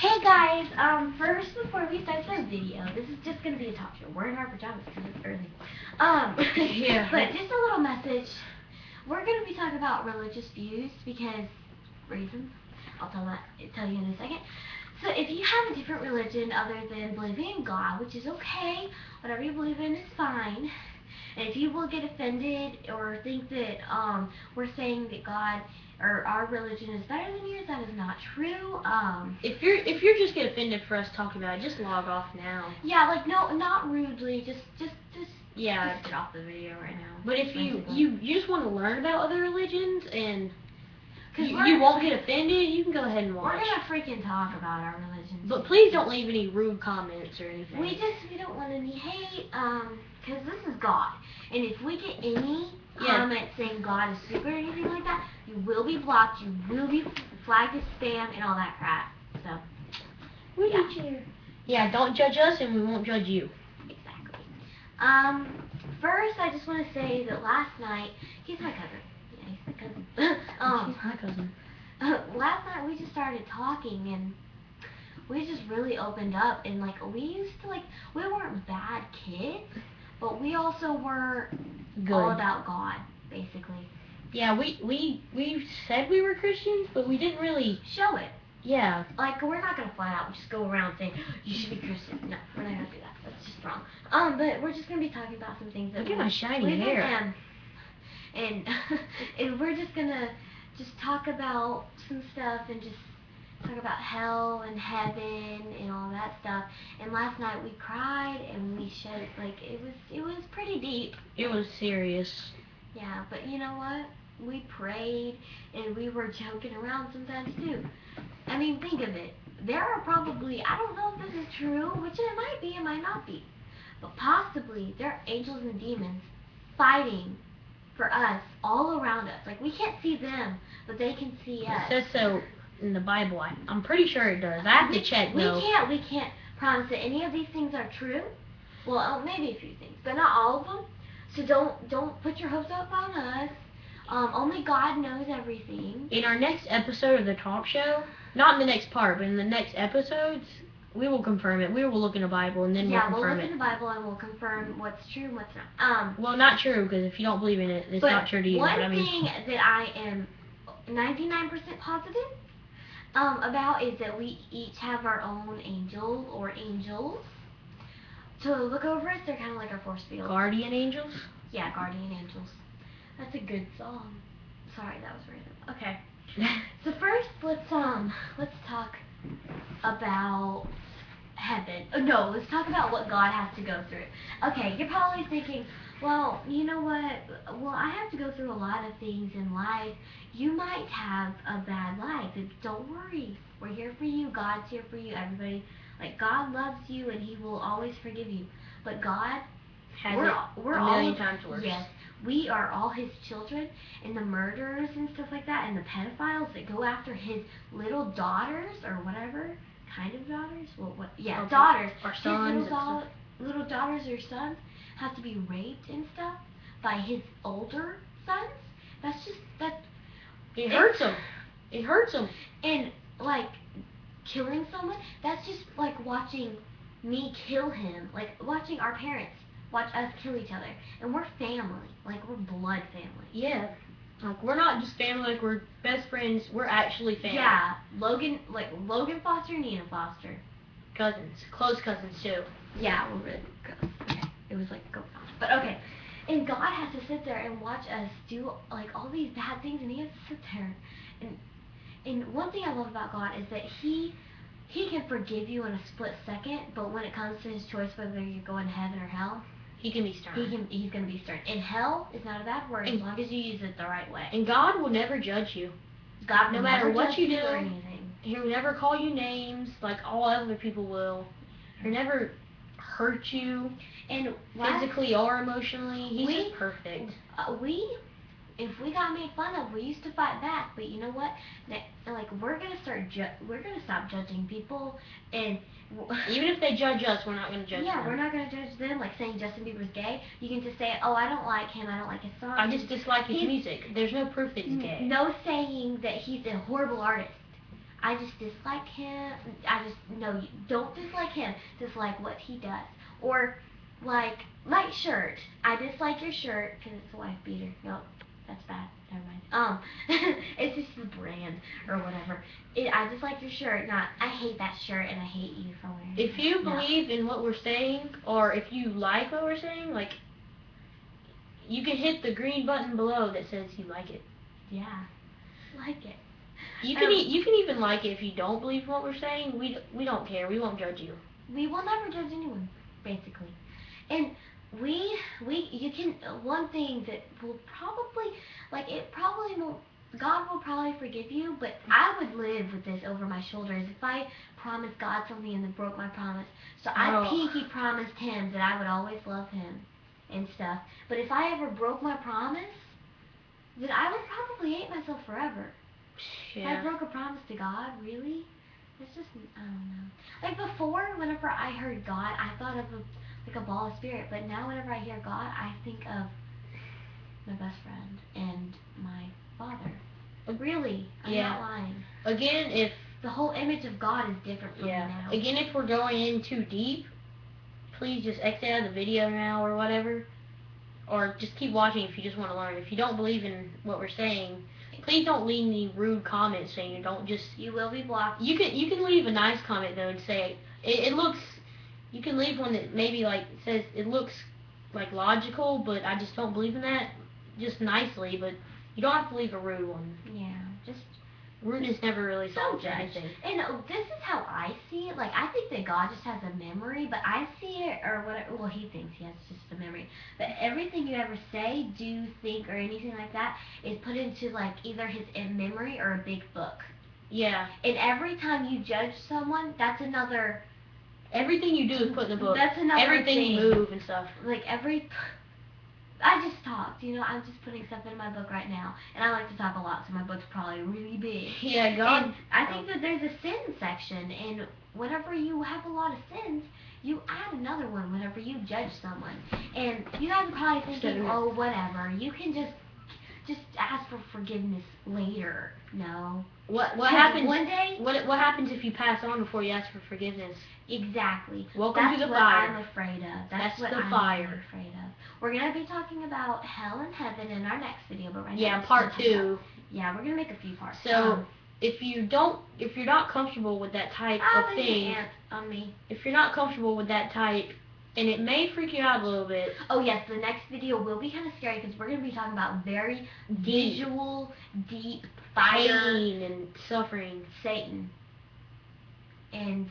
Hey guys, first before we start the video, this is just gonna be a talk show. We're in our pajamas because it's early. Yeah. But just a little message. We're gonna be talking about religious views because reasons. I'll tell you in a second. So if you have a different religion other than believing in God, which is okay, whatever you believe in is fine. And if you will get offended or think that we're saying that God or our religion is better than yours, that is not true. If you're just get offended for us talking about it, just log off now. Yeah, like no, not rudely. Just Yeah. Just get off the video right now. But if you just want to learn about other religions and you we're- won't get offended, you can go ahead and watch. We're gonna freaking talk about our religion. But please don't leave any rude comments or anything. We don't want any hate, because this is God. And if we get any comment saying God is stupid or anything like that, you will be blocked, you will be flagged as spam and all that crap. So Yeah, don't judge us and we won't judge you. Exactly. First I just want to say that last night, he's my cousin. Yeah, he's my cousin. She's my cousin. Last night we just started talking and we just really opened up, and like we weren't bad kids, but we also were all about God, basically. Yeah, we said we were Christians, but we didn't really show it. Yeah. Like, we're not gonna flat out just go around saying you should be Christian. No, we're not gonna do that. That's just wrong. But we're just gonna be talking about some things that look at my shiny hair. And and we're just gonna talk about some stuff and just talk about hell and heaven and all that stuff. And last night we cried and we shed, like, it was pretty deep. It was serious. Yeah, but you know what? We prayed and we were joking around sometimes too. I mean, think of it. There are probably, I don't know if this is true, which it might be, it might not be, but possibly there are angels and demons fighting for us all around us. Like, we can't see them, but they can see us. It says so in the Bible. I'm pretty sure it does. I have to check though. We can't promise that any of these things are true. Well, maybe a few things, but not all of them. So don't put your hopes up on us. Only God knows everything. In our next episode of the talk show, not in the next part, but in the next episodes, we will confirm it. We will look in the Bible and then we'll confirm it. Yeah, we'll look in the Bible and we'll confirm what's true and what's not. Well, not true, because if you don't believe in it, it's not true to you. One thing that I am 99% positive about is that we each have our own angel or angels to look over us. They're kind of like our force field. Guardian angels? Yeah, guardian angels. That's a good song. Sorry, that was random. Okay. So first, let's talk about heaven. No, let's talk about what God has to go through. Okay, you're probably thinking, well, you know what? Well, I have to go through a lot of things in life. You might have a bad life. Don't worry. We're here for you. God's here for you. Everybody, like, God loves you and He will always forgive you. But God has we're a million times worse. Yes. We are all His children, and the murderers and stuff like that, and the pedophiles that go after His little daughters or whatever kind of daughters. Well, okay. Daughters. Or sons. Little daughters or sons have to be raped and stuff by His older sons. It hurts them. It hurts them. And like killing someone, that's just like watching me kill him. Like watching our parents watch us kill each other. And we're family. Like, we're blood family. Yeah. Like, we're not just family, like, we're best friends. We're actually family. Yeah. Logan Foster and Nina Foster. Cousins. Close cousins, too. Yeah, we're really close. Okay. It was like, go on. But, okay. And God has to sit there and watch us do, like, all these bad things, and He has to sit there. And one thing I love about God is that He can forgive you in a split second, but when it comes to His choice whether you're going to heaven or hell, He can be stern. He's going to be stern. And hell is not a bad word as long as you use it the right way. And God will never judge you. God no matter what you do, or anything. He'll never call you names like all other people will. He'll never hurt you physically or emotionally. He's just perfect. If we got made fun of, we used to fight back. But you know what? Like, we're gonna stop judging people, and even if they judge us, we're not gonna judge them. Yeah, we're not gonna judge them. Like saying Justin Bieber's gay, you can just say, oh, I don't like him. I don't like his songs. I just dislike his music. There's no proof that he's gay. No saying that he's a horrible artist. I just dislike him. No, you don't dislike him. Dislike what he does. Or, like, my shirt. I dislike your shirt because it's a wife beater. No, that's bad. Never mind. It's just the brand or whatever. I dislike your shirt. Not, I hate that shirt and I hate you for wearing it. If you believe in what we're saying, or if you like what we're saying, like, you can hit the green button below that says you like it. Yeah, like it. You can you can even like it if you don't believe in what we're saying. We don't care. We won't judge you. We will never judge anyone, basically. And you can, one thing that will probably, like, it probably won't, God will probably forgive you, but I would live with this over my shoulders if I promised God something and then broke my promise. So I pinky promised him that I would always love him and stuff. But if I ever broke my promise, then I would probably hate myself forever. Yeah. If I broke a promise to God, really? It's just, I don't know. Like, before, whenever I heard God, I thought of a ball of spirit. But now whenever I hear God, I think of my best friend and my father. Really, I'm not lying. Again, if the whole image of God is different from me now. Again, if we're going in too deep, please just exit out of the video now or whatever. Or just keep watching if you just want to learn. If you don't believe in what we're saying, please don't leave any rude comments saying you don't just... You will be blocked. You can leave a nice comment though and say, it looks... You can leave one that maybe like says, it looks like logical, but I just don't believe in that. Just nicely, but you don't have to leave a rude one. Yeah, just... Rudeness never really solves judge. anything. And this is how I see it. Like, I think that God just has a memory, but I see it, or whatever, well, he thinks he has just a memory. But everything you ever say, do, think, or anything like that is put into, like, either his memory or a big book. Yeah. And every time you judge someone, that's another... Everything you do is put in the book. That's another Everything thing. you move and stuff. Like, I just talked, I'm just putting stuff in my book right now. And I like to talk a lot, so my book's probably really big. Yeah, God. And I think that there's a sin section, and whenever you have a lot of sins, you add another one whenever you judge someone. And you guys are probably thinking, oh, whatever, you can just ask for forgiveness later. No. What happens one day? What happens if you pass on before you ask for forgiveness? Exactly. Welcome to the fire. That's what I'm afraid of. That's what the I'm fire. afraid of. We're gonna be talking about hell and heaven in our next video, but right now. Yeah, part 2. Yeah, we're gonna make a few parts. So if you're not comfortable with that type of thing, on me. If you're not comfortable with that type, and it may freak you out a little bit. Oh yes, the next video will be kind of scary because we're gonna be talking about very visual, deep fire, pain and suffering, Satan, and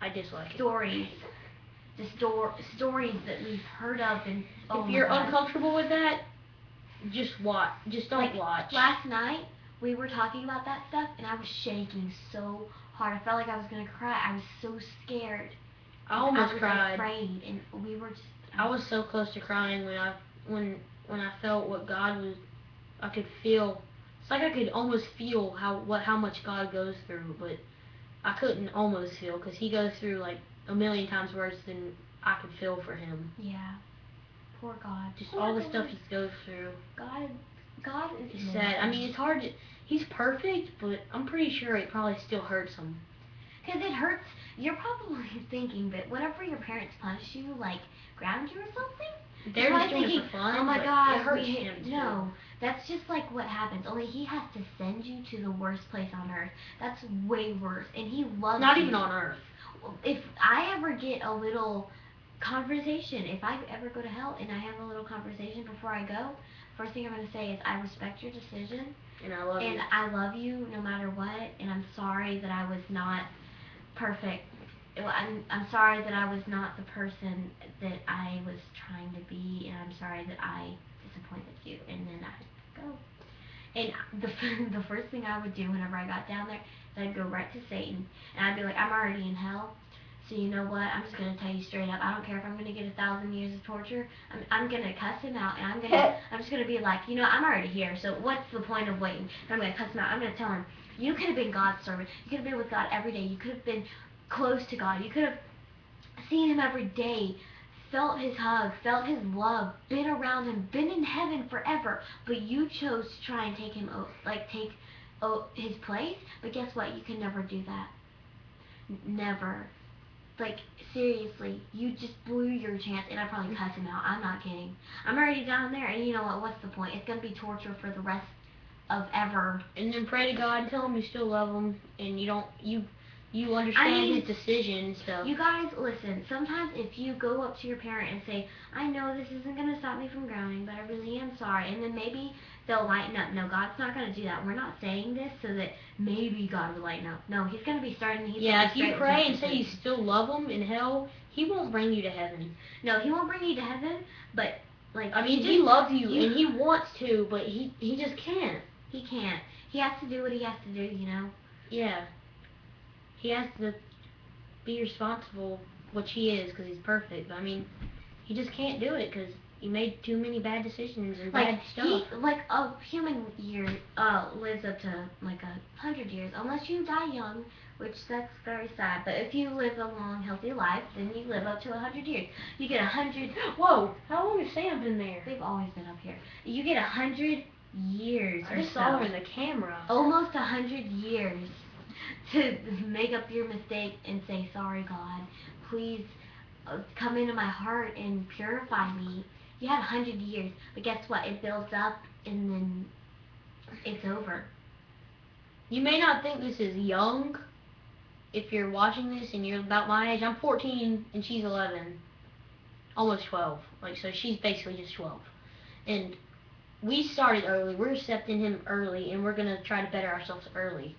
I dislike stories. The stories that we've heard of, and if you're uncomfortable with that, just watch. Just don't watch. Last night we were talking about that stuff, and I was shaking so hard. I felt like I was gonna cry. I was so scared. I almost cried. I was afraid, and we were just. I was so close to crying when I felt what God was. I could feel. It's like I could almost feel how much God goes through, but I couldn't almost feel because he goes through like a million times worse than I could feel for him. Yeah. Poor God. Just all the stuff he goes through. God is sad. I mean, it's hard to. He's perfect, but I'm pretty sure it probably still hurts him. Because it hurts. You're probably thinking that whenever your parents punish you, like ground you or something, they're just doing it for fun. Oh my God, it hurts him too. No, that's just like what happens. Only he has to send you to the worst place on earth. That's way worse, and he loves you. Not even on earth. If I ever get a little conversation, if I ever go to hell and I have a little conversation before I go, first thing I'm going to say is, I respect your decision. And I love you. And I love you no matter what, and I'm sorry that I was not perfect. I'm sorry that I was not the person that I was trying to be, and I'm sorry that I disappointed you. And then I'd go. And the first thing I would do whenever I got down there is I'd go right to Satan, and I'd be like, I'm already in hell, so you know what, I'm just going to tell you straight up, I don't care if I'm going to get 1,000 years of torture, I'm going to cuss him out, and I'm just going to be like, you know, I'm already here, so what's the point of waiting? And I'm going to cuss him out, I'm going to tell him, you could have been God's servant, you could have been with God every day, you could have been close to God, you could have seen him every day, felt his hug, felt his love, been around him, been in heaven forever, but you chose to try and take his place, but guess what? You can never do that. Never. Like, seriously, you just blew your chance, and I probably cuss him out. I'm not kidding. I'm already down there, and you know what? What's the point? It's gonna be torture for the rest of ever. And then pray to God, tell him you still love him, and you understand his decision and stuff. You guys, listen, sometimes if you go up to your parent and say, I know this isn't going to stop me from growing, but I really am sorry, and then maybe they'll lighten up. No, God's not going to do that. We're not saying this so that maybe God will lighten up. No, he's going to be starting. If you pray and say you still love him in hell, he won't bring you to heaven. No, he won't bring you to heaven, but, like... I mean, he loves you, and he wants to, but he just can't. He can't. He has to do what he has to do, you know? Yeah. He has to be responsible, which he is, because he's perfect. But I mean, he just can't do it because he made too many bad decisions and bad stuff. A human year lives up to like 100 years, unless you die young, which that's very sad. But if you live a long, healthy life, then you live up to 100 years. You get 100. Whoa! How long has Sam been there? They've always been up here. You get 100 years. I just saw her in the camera. Almost 100 years. To make up your mistake and say, sorry, God, please come into my heart and purify me. You had 100 years, but guess what? It builds up and then it's over. You may not think this is young if you're watching this and you're about my age. I'm 14 and she's 11, almost 12. So she's basically just 12. And we started early. We're accepting him early, and we're gonna try to better ourselves early.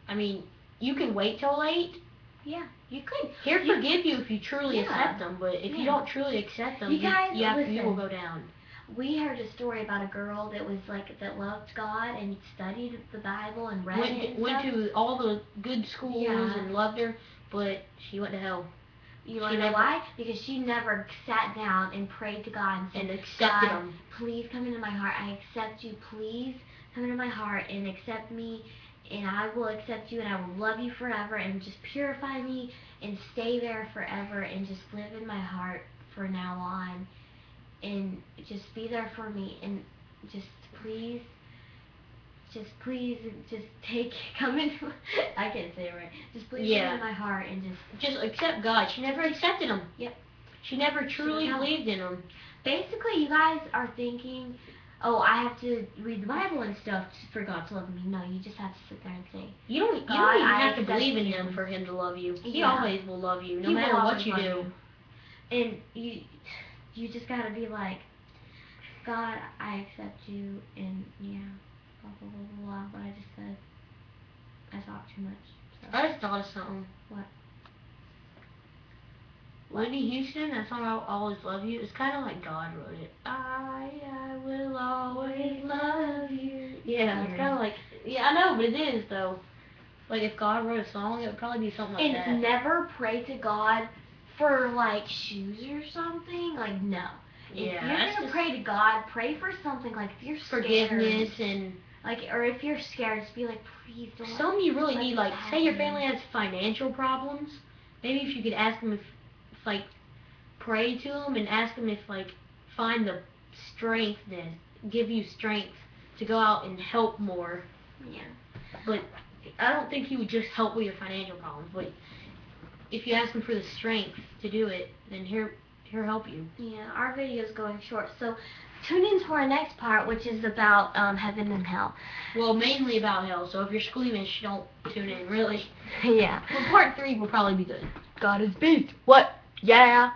I mean, you can wait till late. Yeah, you could. He'll forgive you if you truly accept him, but if you don't truly accept him, you will go down. We heard a story about a girl that was that loved God and studied the Bible and read it. Went to all the good schools and loved her, but she went to hell. You want to know why? Because she never sat down and prayed to God and said, accepted him. Please come into my heart. I accept you. Please come into my heart and accept me. And I will accept you, and I will love you forever, and just purify me, and stay there forever, and just live in my heart for now on, and just be there for me, and just please, come into, I can't say it right, just please come into my heart, and just accept God. She never accepted him. Yep. She never truly believed in him. Basically, you guys are thinking, oh, I have to read the Bible and stuff for God to love me. No, you just have to sit there and say, you don't even have to believe in him for him to love you. He always will love you, no matter what you do. And you just gotta be like, God, I accept you, and blah blah blah blah. What I just said, I talked too much. So. I just thought of something. What? Whitney Houston, that song I'll Always Love You, it's kind of like God wrote it. I will always love you. Yeah, it's kind of like, I know, but it is, though. Like, if God wrote a song, it would probably be something like that. And never pray to God for, shoes or something. No. If you're going to pray to God, pray for something, if you're scared. Forgiveness and... or if you're scared, just be like, please don't. Something you really need, say your family has financial problems, maybe if you could ask them if pray to him and ask him if, find the strength to give you strength to go out and help more. Yeah. But I don't think he would just help with your financial problems. But if you ask him for the strength to do it, then he'll help you. Yeah, our video is going short, so tune in to our next part, which is about heaven and hell. Well, mainly about hell, so if you're squeamish, don't tune in, really. Yeah. Well, part 3 will probably be good. God is beast. What? Yeah.